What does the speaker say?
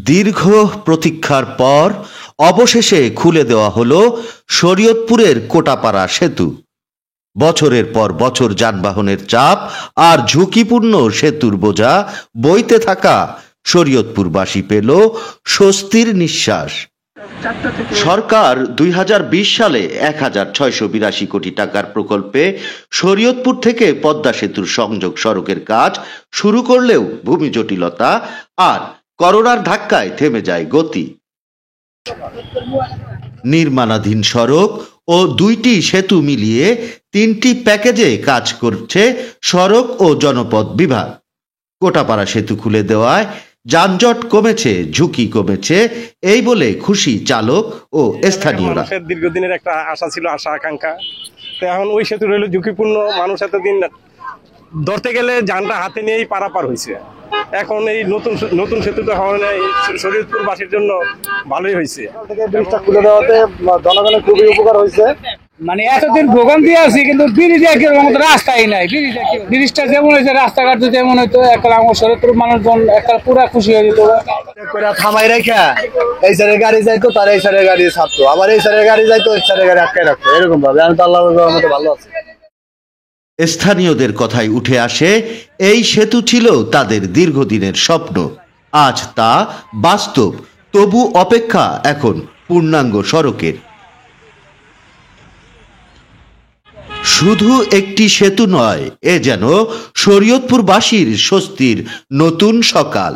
দীর্ঘ প্রতীক্ষার পর অবশেষে খুলে দেওয়া হলো শরীয়তপুরের কোটাপাড়া সেতু। বছরের পর বছর যানবাহনের চাপ আর ঝুঁকিপূর্ণ সেতুর বোঝা বইতে থাকা শরীয়তপুরবাসী পেল স্বস্তির নিঃশ্বাস। সরকার ২০২০ সালে ১,৬৮২ কোটি টাকার প্রকল্পে শরীয়তপুর থেকে পদ্মা সেতুর সংযোগ সড়কের কাজ শুরু করলেও ভূমি জটিলতা আর করোনার ধাক্কায় থেমে যায় গতি। নির্মাণাধীন সড়ক ও দুইটি সেতু মিলিয়ে ৩টি প্যাকেজে কাজ করছে সড়ক ও জনপথ বিভাগ। কোটাপাড়া সেতু খুলে দেওয়ায় যানজট কমেছে, ঝুঁকি কমেছে, এই বলে খুশি চালক ও স্থানীয়রা। দীর্ঘদিনের একটা আশা ছিল, আশা আকাঙ্ক্ষা। তো এখন ওই সেতু রইল ঝুঁকিপূর্ণ, মানুষ এতদিন ধরতে গেলে যানটা হাতে নিয়েই পারাপার হয়েছে। এখন এই নতুন সেতুটা হওয়ার শরীয়তপুরবাসীর জন্য ভালোই হয়েছে। ব্রিজটা খুলে দেওয়াতে জনগণের খুবই উপকার হয়েছে। মানে এতদিন ভোগান্তি আছে, কিন্তু ব্রিজে কেমন রাস্তাই নাই। ব্রিজটা যেমন হয়েছে, রাস্তাঘাট যেমন হইতো, একটা আমার শরীয়তপুর মানুষজন একটা পুরা খুশি হয়ে যেত। থামাই রেখা এই সাইডের গাড়ি যাইতো, তার এই সাইডের গাড়ি ছাড়তো, আবার এই সাইডের গাড়ি যাইতো, এই সাইডের গাড়ি আটকায় রাখতো। এরকম ভাবে আমি তো আল্লাহর রহমতে ভালো আছি। স্থানীয়দের কথায় উঠে আসে, এই সেতু ছিল তাদের দীর্ঘদিনের স্বপ্ন, আজ তা বাস্তব। তবু অপেক্ষা এখন পূর্ণাঙ্গ সড়কের। শুধু একটি সেতু নয়, এ যেন শরীয়তপুরবাসীর স্বস্তির নতুন সকাল।